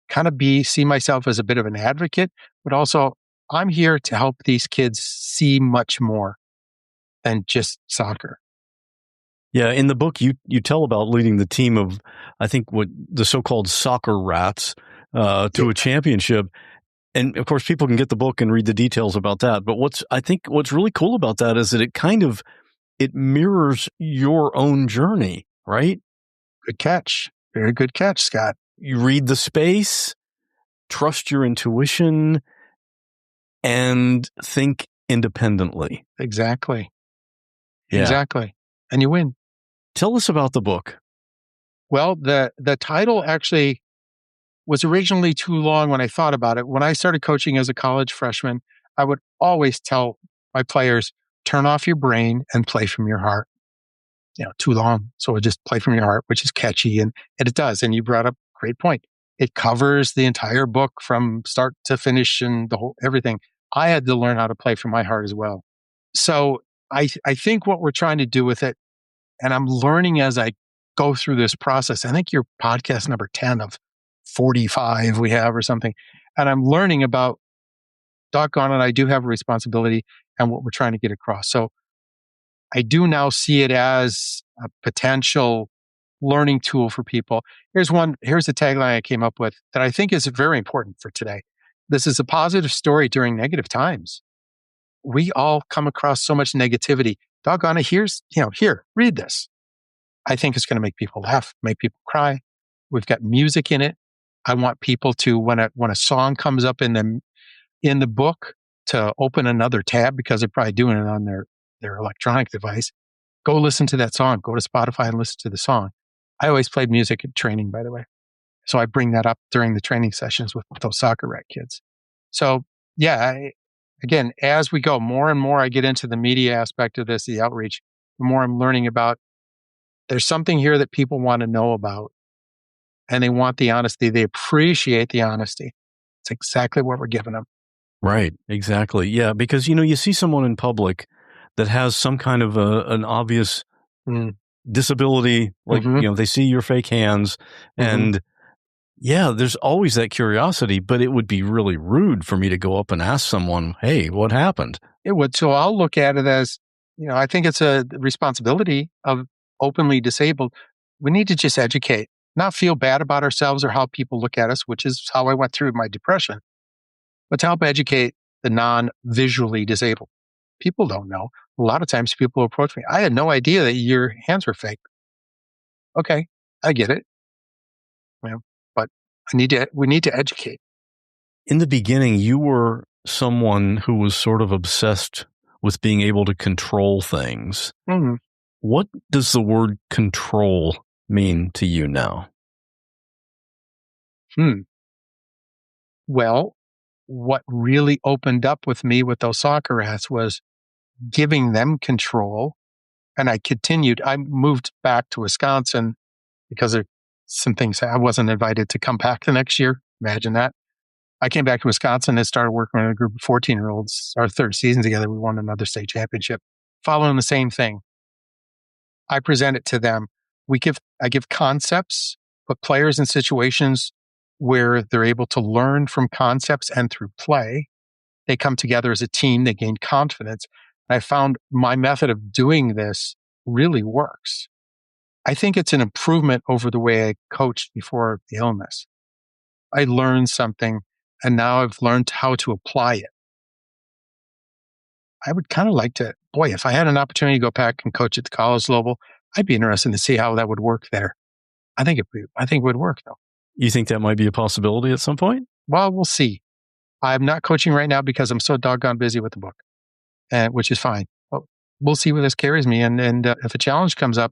kind of see myself as a bit of an advocate, but also I'm here to help these kids see much more than just soccer. Yeah, in the book, you tell about leading the team of, I think, what the so-called soccer rats to a championship. And of course, people can get the book and read the details about that. But what's really cool about that is that it mirrors your own journey, right? Good catch. Very good catch, Scott. You read the space, trust your intuition, and think independently. Exactly. Yeah. Exactly. And you win. Tell us about the book. Well, the title actually was originally too long when I thought about it. When I started coaching as a college freshman, I would always tell my players, turn off your brain and play from your heart. Too long. So just play from your heart, which is catchy. And it does. And you brought up a great point. It covers the entire book from start to finish and everything. I had to learn how to play from my heart as well. So I think what we're trying to do with it, and I'm learning as I go through this process. I think you're podcast number 10 of 45 we have or something. And I'm learning about, doggone it, I do have a responsibility and what we're trying to get across. So I do now see it as a potential learning tool for people. Here's the tagline I came up with that I think is very important for today. This is a positive story during negative times. We all come across so much negativity. Doggone it, here, read this. I think it's going to make people laugh, make people cry. We've got music in it. I want people to, when a song comes up in the book, to open another tab because they're probably doing it on their electronic device. Go listen to that song. Go to Spotify and listen to the song. I always played music at training, by the way. So I bring that up during the training sessions with those soccer rat kids. So yeah, again, as we go, more and more I get into the media aspect of this, the outreach, the more I'm learning about there's something here that people want to know about and they want the honesty. They appreciate the honesty. It's exactly what we're giving them. Right. Exactly. Yeah. Because, you see someone in public that has some kind of an obvious disability, like, they see your fake hands and yeah, there's always that curiosity, but it would be really rude for me to go up and ask someone, hey, what happened? It would. So I'll look at it as, I think it's a responsibility of openly disabled. We need to just educate, not feel bad about ourselves or how people look at us, which is how I went through my depression, but to help educate the non-visually disabled. People don't know. A lot of times people approach me. I had no idea that your hands were fake. Okay, I get it. But we need to educate. In the beginning, you were someone who was sort of obsessed with being able to control things. Mm-hmm. What does the word control mean to you now? Well, what really opened up with me with those soccer rats was giving them control. And I moved back to Wisconsin because of some things. I wasn't invited to come back the next year. Imagine that. I came back to Wisconsin and started working with a group of 14-year-olds. Our third season together, we won another state championship, following the same thing. I present it to them. I give concepts, put players in situations where they're able to learn from concepts and through play. They come together as a team. They gain confidence. I found my method of doing this really works. I think it's an improvement over the way I coached before the illness. I learned something, and now I've learned how to apply it. I would kind of like to, if I had an opportunity to go back and coach at the college level, I'd be interested to see how that would work there. I think it would work, though. You think that might be a possibility at some point? Well, we'll see. I'm not coaching right now because I'm so doggone busy with the book, which is fine. But we'll see where this carries me. And if a challenge comes up,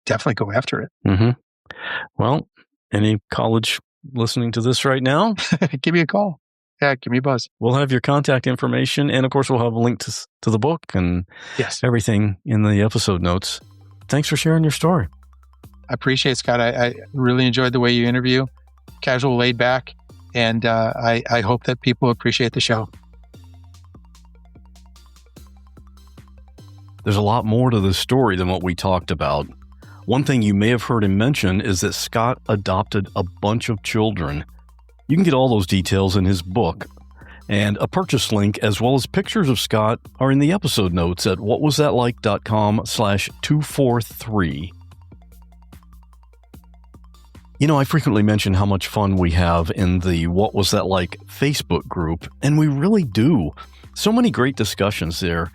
definitely go after it. Mm-hmm. Well, any college listening to this right now? Give me a call. Yeah, give me a buzz. We'll have your contact information, and of course, we'll have a link to the book and everything in the episode notes. Thanks for sharing your story. I appreciate it, Scott. I really enjoyed the way you interview. Casual, laid back, and I hope that people appreciate the show. There's a lot more to this story than what we talked about. One thing you may have heard him mention is that Scott adopted a bunch of children. You can get all those details in his book, and a purchase link as well as pictures of Scott are in the episode notes at whatwasthatlike.com/243. You know, I frequently mention how much fun we have in the What Was That Like Facebook group, and we really do. So many great discussions there.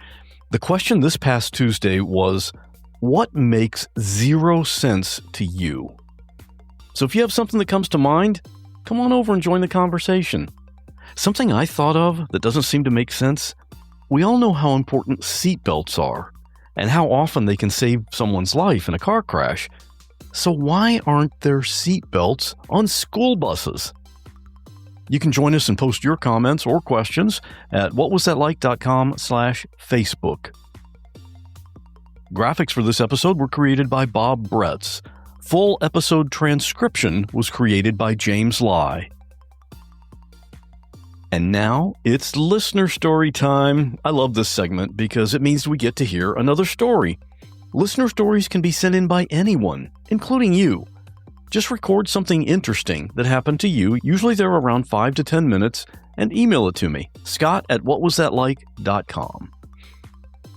The question this past Tuesday was, what makes zero sense to you? So if you have something that comes to mind, come on over and join the conversation. Something I thought of that doesn't seem to make sense, we all know how important seatbelts are and how often they can save someone's life in a car crash. So why aren't there seatbelts on school buses? You can join us and post your comments or questions at whatwasthatlike.com/Facebook. Graphics for this episode were created by Bob Bretz. Full episode transcription was created by James Lai. And now it's listener story time. I love this segment because it means we get to hear another story. Listener stories can be sent in by anyone, including you. Just record something interesting that happened to you, usually they're around 5 to 10 minutes, and email it to me, scott@whatwasthatlike.com.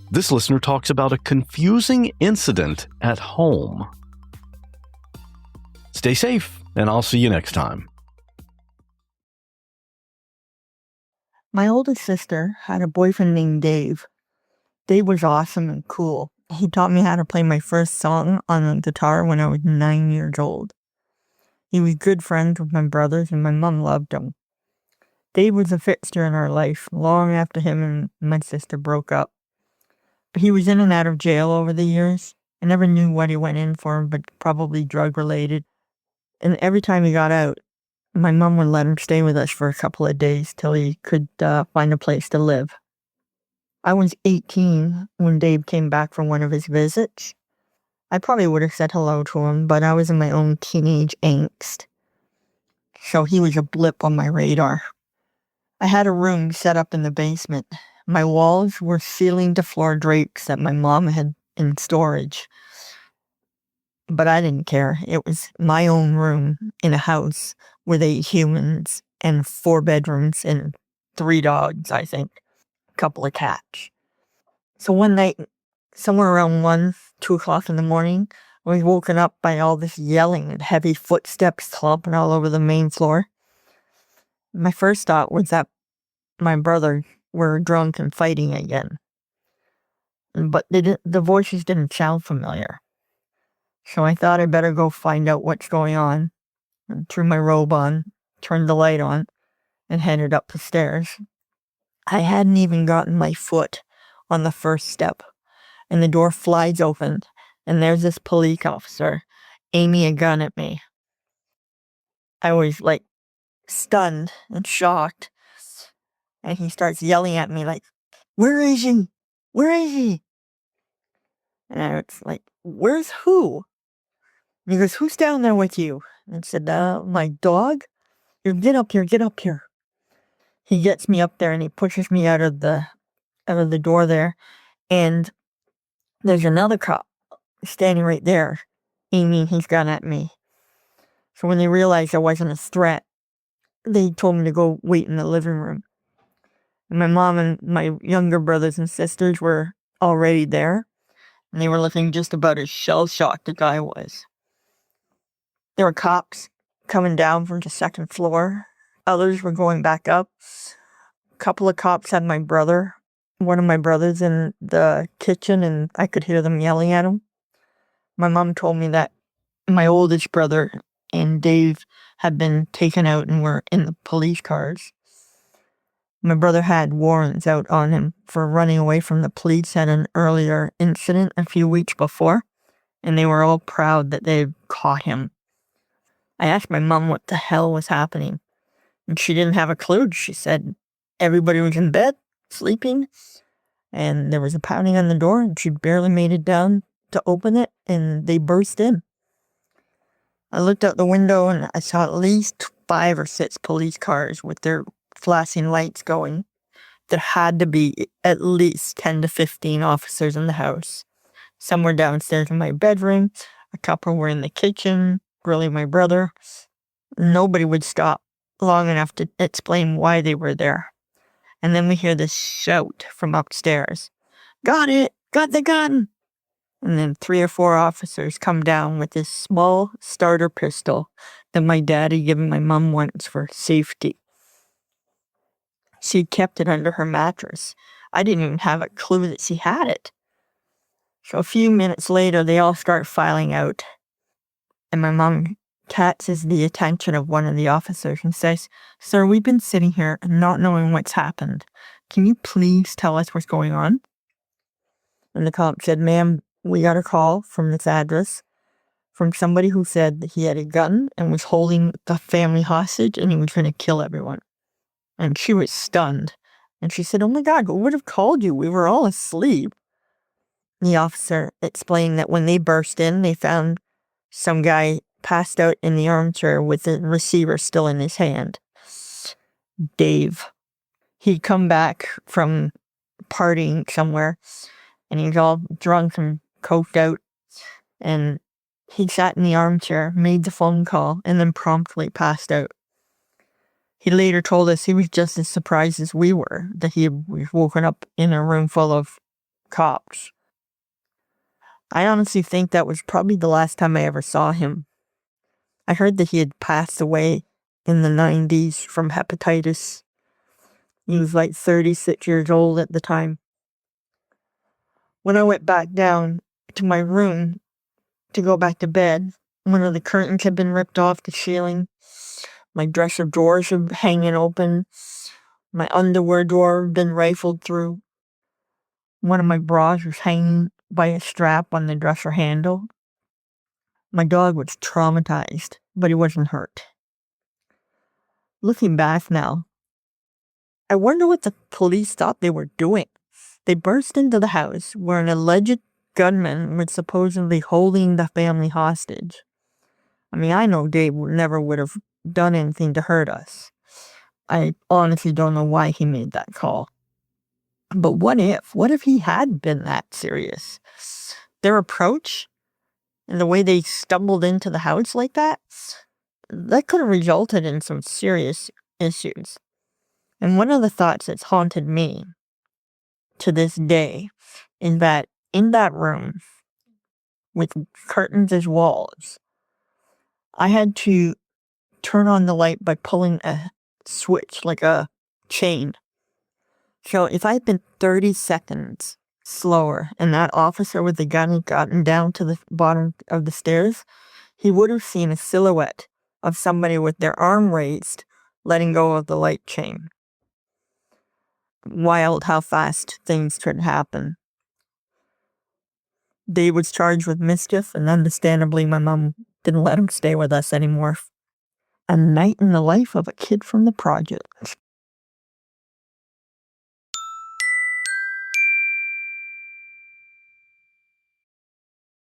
This listener talks about a confusing incident at home. Stay safe, and I'll see you next time. My oldest sister had a boyfriend named Dave. Dave was awesome and cool. He taught me how to play my first song on the guitar when I was 9 years old. He was good friends with my brothers, and my mom loved him. Dave was a fixture in our life long after him and my sister broke up. But he was in and out of jail over the years. I never knew what he went in for, but probably drug-related. And every time he got out, my mom would let him stay with us for a couple of days till he could find a place to live. I was 18 when Dave came back from one of his visits. I probably would have said hello to him, but I was in my own teenage angst. So he was a blip on my radar. I had a room set up in the basement. My walls were ceiling-to-floor drapes that my mom had in storage. But I didn't care. It was my own room in a house with 8 humans and 4 bedrooms and 3 dogs, I think. A couple of cats. So one night, somewhere around 1, 2 o'clock in the morning, I was woken up by all this yelling and heavy footsteps clomping all over the main floor. My first thought was that my brother were drunk and fighting again. But the voices didn't sound familiar. So I thought I'd better go find out what's going on. I threw my robe on, turned the light on, and headed up the stairs. I hadn't even gotten my foot on the first step, and the door flies open, and there's this police officer aiming a gun at me. I was like stunned and shocked, and he starts yelling at me like, "Where is he? Where is he?" And I was like, "Where's who?" And he goes, "Who's down there with you?" And I said, "My dog." Get up here, get up here." He gets me up there and he pushes me out of the door there, and there's another cop standing right there, aiming his gun at me. So when they realized I wasn't a threat, they told me to go wait in the living room. And my mom and my younger brothers and sisters were already there, and they were looking just about as shell-shocked as I was. There were cops coming down from the second floor. Others were going back up. A couple of cops had one of my brothers in the kitchen, and I could hear them yelling at him. My mom told me that my oldest brother and Dave had been taken out and were in the police cars. My brother had warrants out on him for running away from the police at an earlier incident a few weeks before, and they were all proud that they'd caught him. I asked my mom what the hell was happening, And she didn't have a clue. She said everybody was in bed, sleeping, and there was a pounding on the door, and she barely made it down to open it, and they burst in. I looked out the window, and I saw at least 5 or 6 police cars with their flashing lights going. There had to be at least 10 to 15 officers in the house. Some were downstairs in my bedroom. A couple were in the kitchen, grilling my brother. Nobody would stop long enough to explain why they were there. And then we hear this shout from upstairs. Got it! Got the gun! And then 3 or 4 officers come down with this small starter pistol that my dad had given my mom once for safety. She kept it under her mattress. I didn't even have a clue that she had it. So a few minutes later, they all start filing out. And my mom catches the attention of one of the officers and says, "Sir, we've been sitting here and not knowing what's happened. Can you please tell us what's going on?" And the cop said, "Ma'am, we got a call from this address from somebody who said that he had a gun and was holding the family hostage and he was going to kill everyone." And she was stunned. And she said, "Oh my God, who would have called you? We were all asleep." The officer explained that when they burst in, they found some guy passed out in the armchair with the receiver still in his hand. Dave. He'd come back from partying somewhere, and he was all drunk and coked out. And he sat in the armchair, made the phone call, and then promptly passed out. He later told us he was just as surprised as we were that he was woken up in a room full of cops. I honestly think that was probably the last time I ever saw him. I heard that he had passed away in the 90s from hepatitis. He was like 36 years old at the time. When I went back down to my room to go back to bed, one of the curtains had been ripped off the ceiling. My dresser drawers were hanging open. My underwear drawer had been rifled through. One of my bras was hanging by a strap on the dresser handle. My dog was traumatized, but he wasn't hurt. Looking back now, I wonder what the police thought they were doing. They burst into the house where an alleged gunman was supposedly holding the family hostage. I mean, I know Dave never would have done anything to hurt us. I honestly don't know why he made that call. But what if he had been that serious? Their approach and the way they stumbled into the house like that could have resulted in some serious issues. And one of the thoughts that's haunted me to this day is that in that room, with curtains as walls, I had to turn on the light by pulling a switch, like a chain. So if I had been 30 seconds slower and that officer with the gun had gotten down to the bottom of the stairs, he would have seen a silhouette of somebody with their arm raised, letting go of the light chain. Wild how fast things could happen. Dave was charged with mischief, and understandably my mom didn't let him stay with us anymore. A night in the life of a kid from the projects.